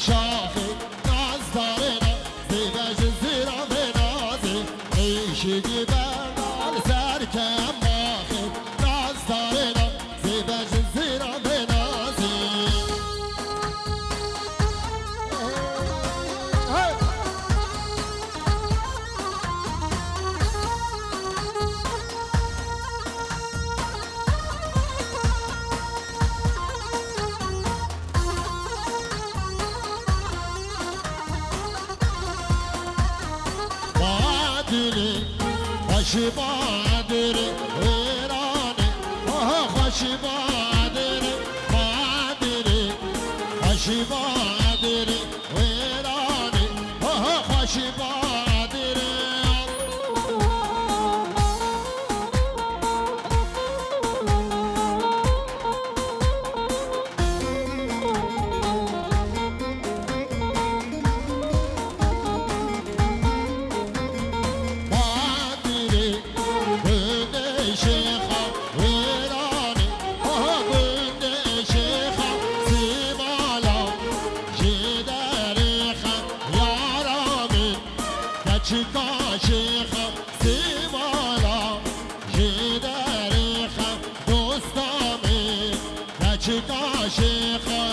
شاخي ناز دارنا زیبش زیرا به نازی ایشگی بردار سرکم باخی ناز دارنا زیبش زیرا به نازی بادری خوش بادری ویرانی خوش بادری بادری خوش بادری ویرانی خوش بادری چیکا شیخم سیمالا جدریخم دوستامی چیکا شیخم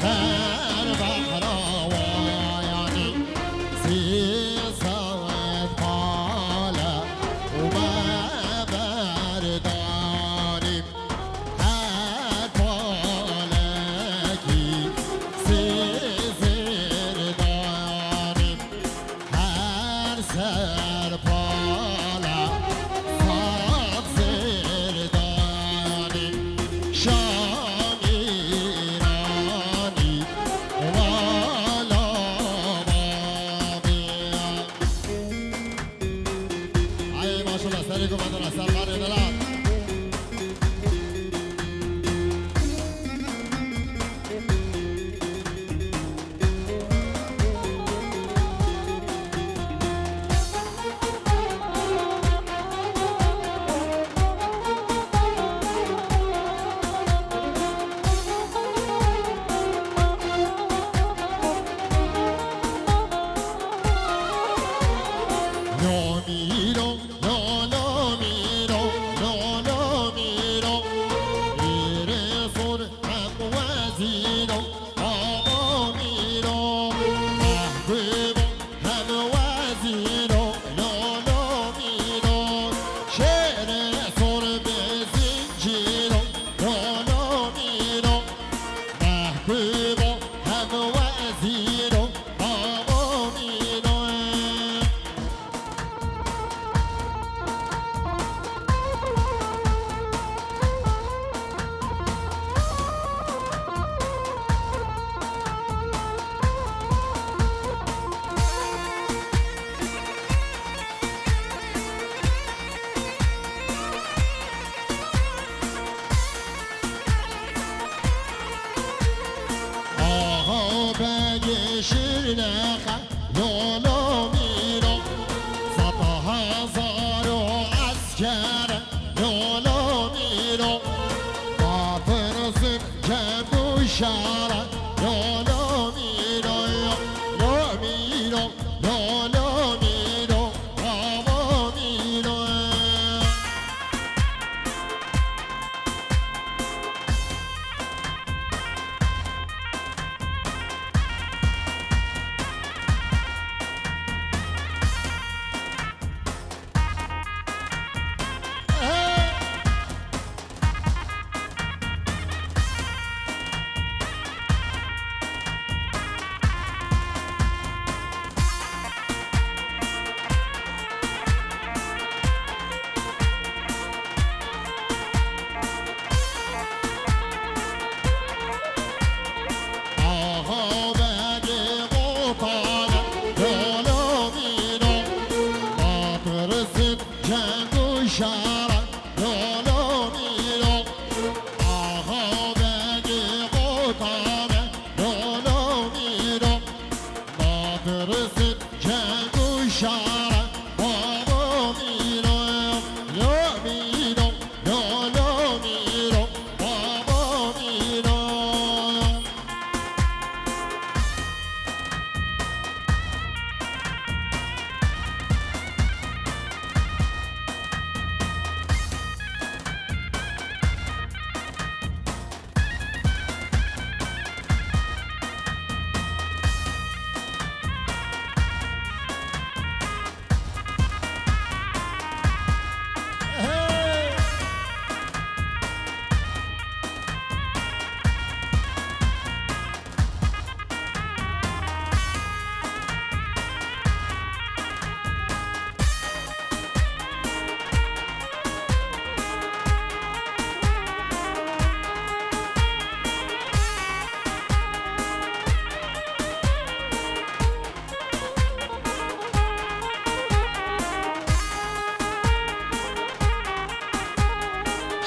در بحر وایانی سیصد بالا و برداریم هر بالگی سیزر داریم هر سر بالا صد زر داریم عليكم هذا الأسر قارئ دلال نومي نخ لولو میرو صد هزار و عسکر لولو میرو با فرسن جمع شهر لولو میرو لولو میرو لولو میرو بابا میرو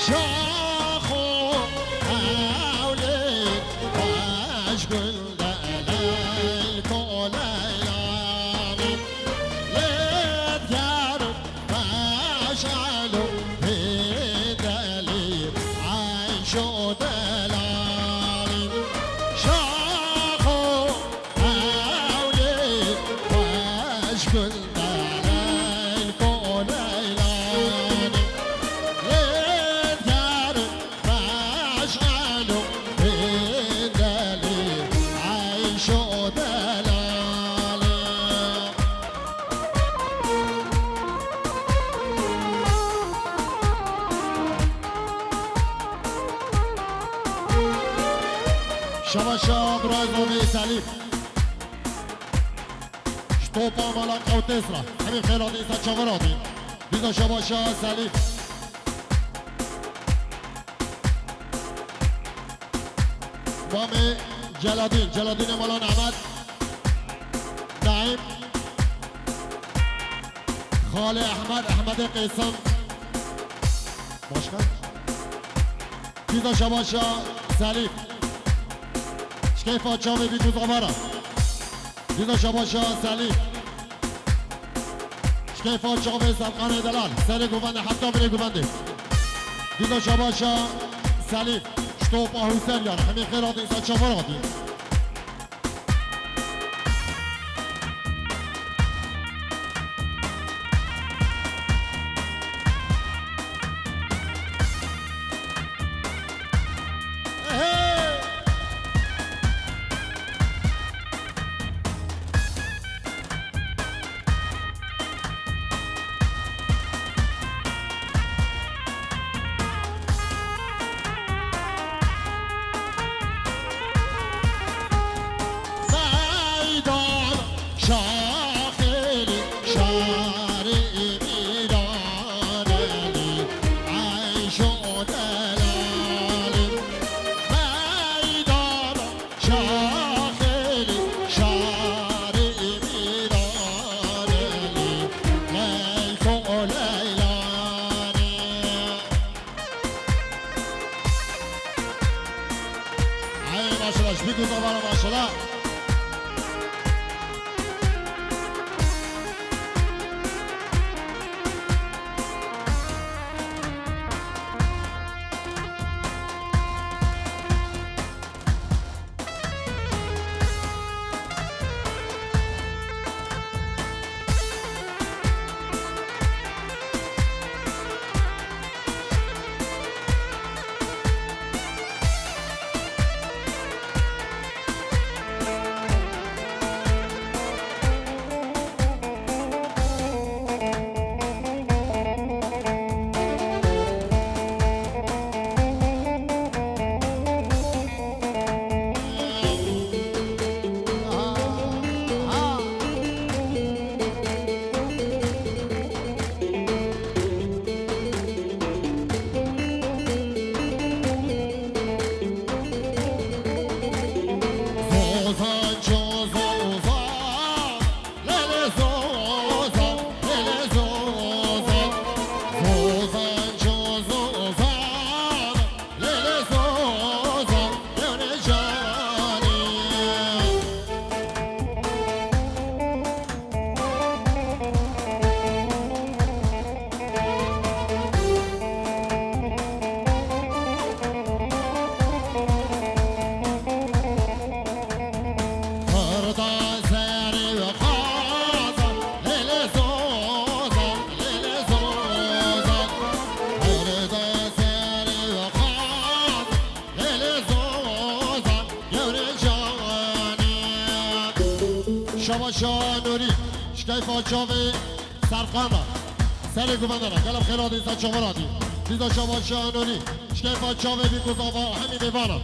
شاخو حولي واشقل دليك وليلاني يتقارب مشعلو في دليل عيشو دلالي شاخو حولي واشقل دليك وليلاني شبا شاب رازومي سليم شطوبا مالا قوتسرا همين خيراتي إنسان شغراتي بيزا شبا شاب سليم مامي جلادين مالا نعمت نعيم خالي أحمد قيسم باشكن بيزا شبا شاب سليم شكيفا تشاوي بيكوز عمارة بيزا شباشا سليم شكيفا تشاوي سلقاني دلال سري قوفاني حتى مني قوفاني بيزا شباشا سليم شطوب حسين يعني همي خيرات إنسان شفراتي شاخلي شاري ميداني عيشو دلالي ميدان شاخلي شاري ميداني ليلكو ليلاني عين ما شاء الله شبيكو طبعا ما شاء الله شباشا نوری شکیفا چاوی سرخانه سری گوبندره قلب خیرات اینسان چاوراتی دیزا شباشا نوری شکیفا چاوی بی کزاوا همین دیوانه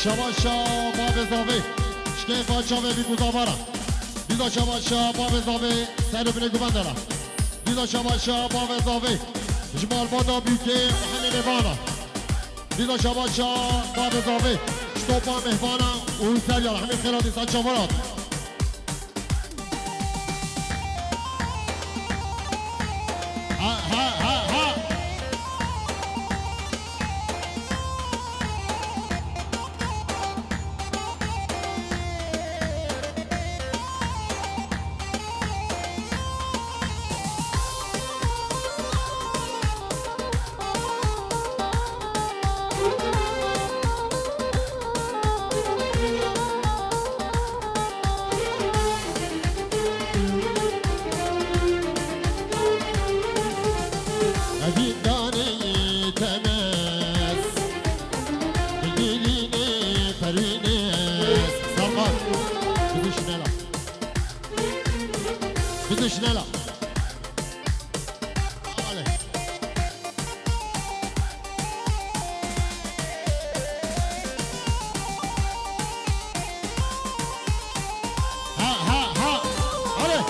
شباشا باب زاوی شکیفا چاوی بی گزاوارا دیزا شباشا باب زاوی سر بینه گوبندره دیزا شباشا باب زاوی جمال بادا بیوکه همین ایوانا دیزا شباشا باب زاوی شتوپا مهوانا اون سریال همین خیرات اینسان چاورات ها ها ها ها Schnella. Alle. Ha, ha, ha. Alle.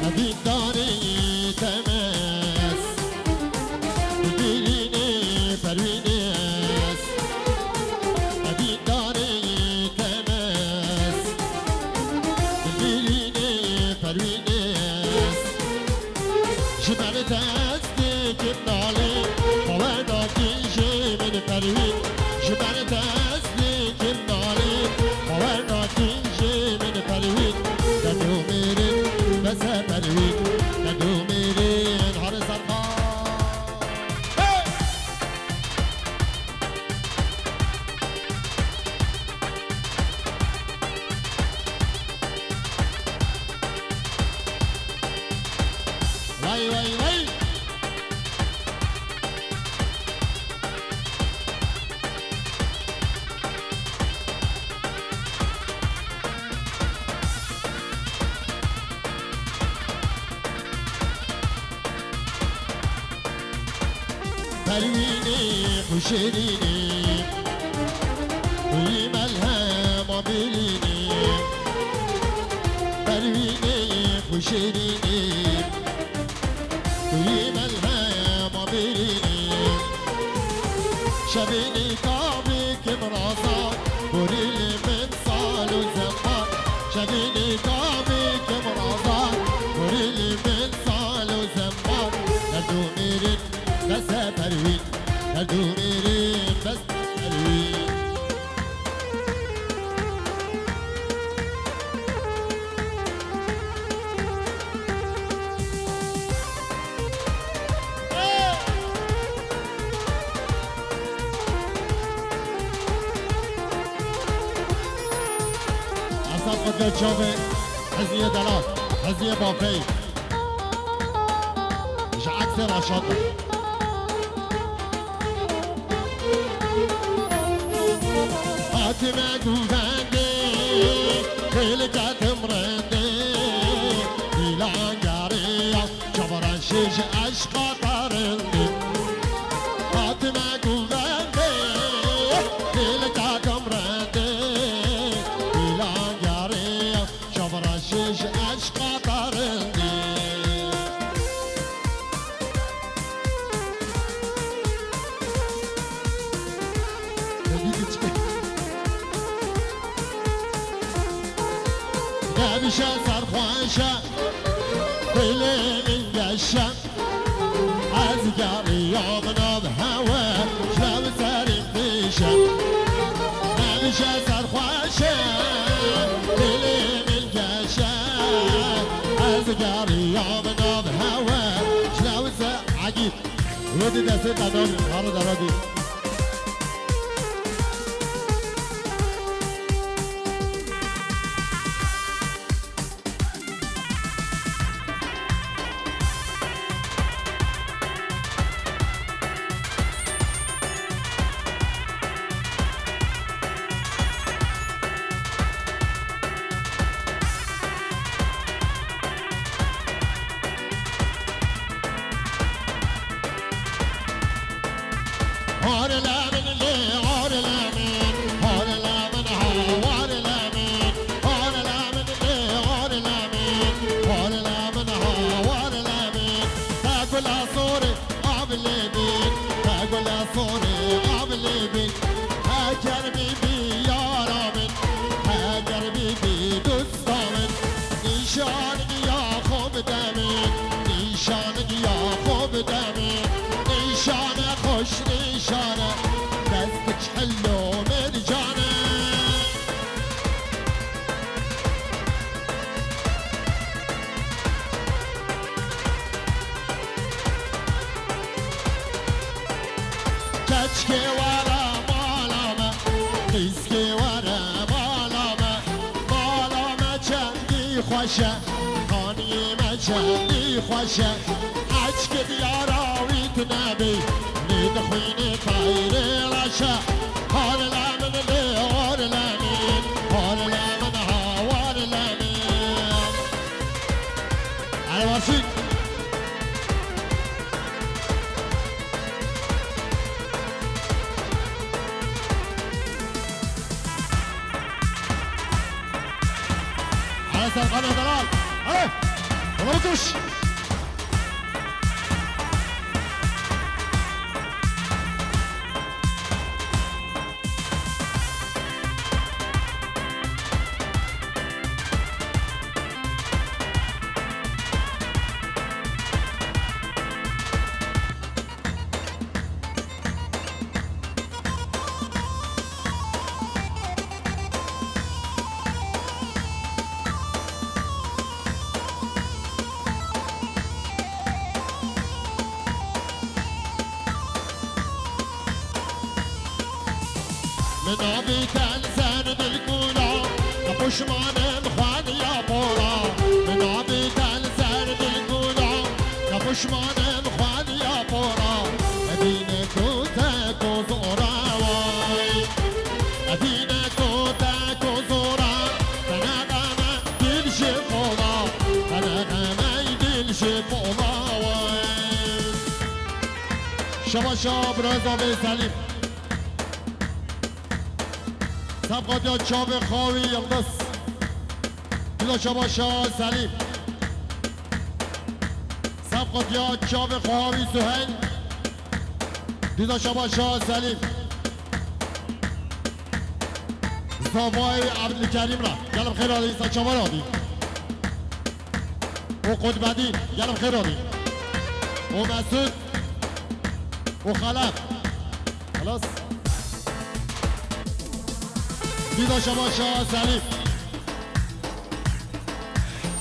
Navidani پروینی خوشرینی توی ملهم بلینی پروینی خوشرینی توی ملهم بلینی شبینی کابی که مرازا بریل من سال و زمان شبینی کابی که مرازا بریل من سال و زمان نردو میرین بس پروین نردو میرین بس پروین قد جابه حزية دلال حزية بافي مش عكس رشاطة فاطمة قوفاندي كلك تمرندي إلان قارية جبران شيش عشقا طارندي فاطمة قوفاندي كلك تمرندي شش عشق طارندی نبیشه سرخوانشه دلی من گشه از گریام به هوا شب سریم پیشه نبیشه سرخوانشه دلی زگاری یام نام هوا شنوزه عجیب ودی دسته قدامی هارو درادی خوشه خانی مجلی خوشه عجک دیاراویت نبی نید خوینی خیر راشه هار لامن لی هار لامن هار لامن هوار لامن عرباسي سرقانه دلال ايه ونرقش من أبي تنزل بالكولا كبشمان مخوان يا بورا من أبي تنزل بالكولا كبشمان مخوان يا بورا أبينا كوتا كوزورا واي أبينا كوتا كوزورا تناغانا دل شفولا تناغانا دل شفولا واي شباشا برزاوی سلیم سبقات یا چاو خواوی یلدس دیدا شباشا سلیم سبقات یا چاو خواوی سهیل دیدا شباشا سلیم زاوای عبدالکریم را گلم خیر آدی سچامر آدی و قدبدی گلم خیر آدی و مسعود و خلق خلاص دیدا شباشا سلیم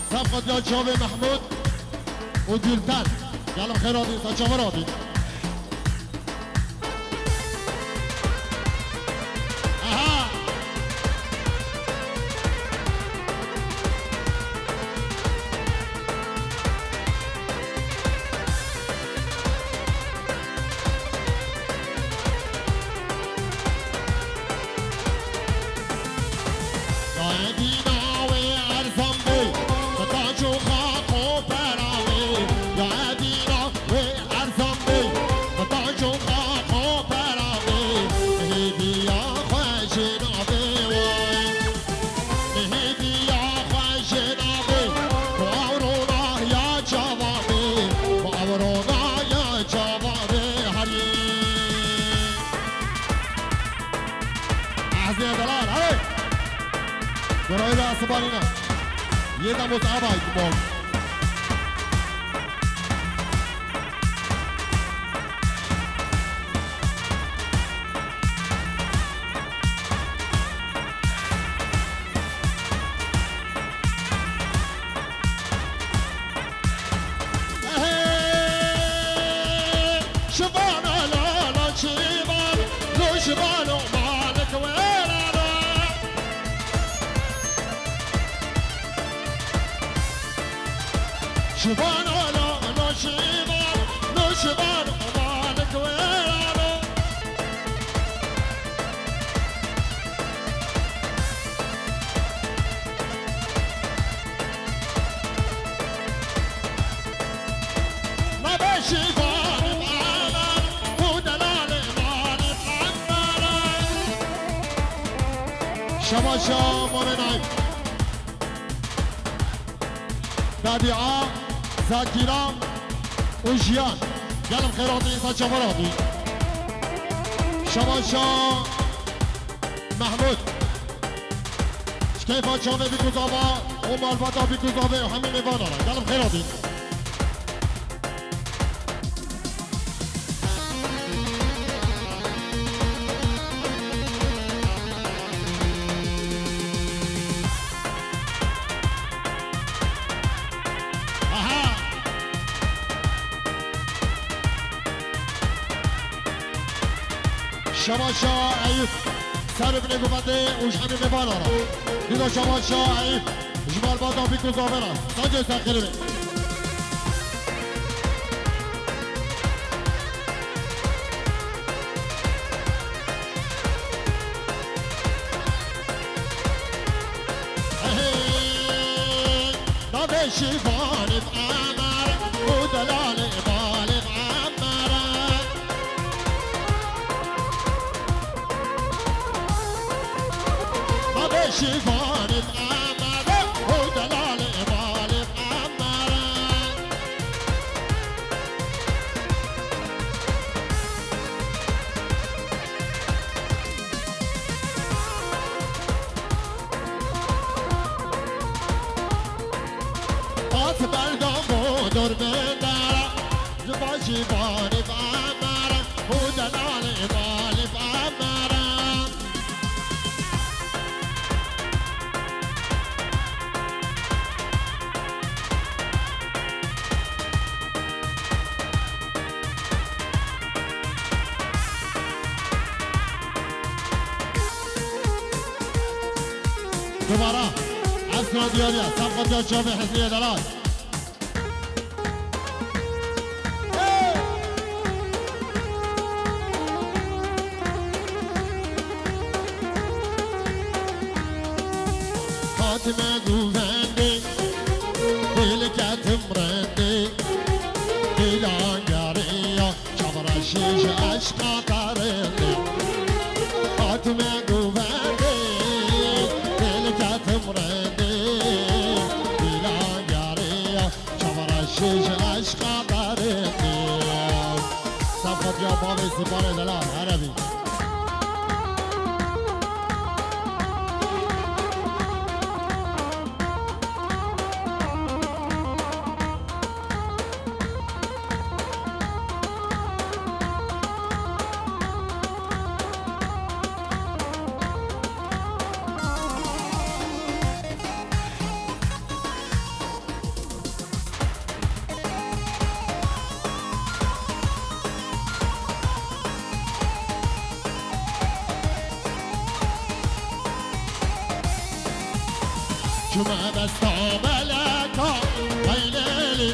سبقت یا جاوی محمود و دیلتن گلم خیر آدی سچامر آدی برای عصبانینا یه دم متعبه ایدمان شبانا لا لا شبان لو شبانو مالك ويلا شبان لا شبان مالك ويلانو ما بشبان معانا ودلال مالك عمانا شباشا مؤمنين تابعا زاكيرا وجيان قلم خيراتي إنسان شفراتي شباشا محمود كيف شافي بكوزابا ومالفاتا بكوزابا وحمي نيفانا قلم خيراتي شباشا عيب سر ابن قبنده وش حمي نبانا دیدا شباشا عيب جمال بادا بيكو زافرا ساجو ساخربه نابي شيفان بأمر ودلال بالي شيفان بأمره ودلال بالي بأمره بات بلدم ودور بندره جبا شيفان بأمره ودلال بالي بأمره دوباره اسنا دیاریا سبقت یا جامع حزبی دلال خاتمه گوزنده دل کتم رنده دل آنگاریا چمرا شیش عشقا ترندی خاتمه گووندی دل کتم رندی دیلان یاری چمر شیش عشقا ترندی صفت یا بابی سپار دلال عربی جمعه بستا ملکا ویلیلی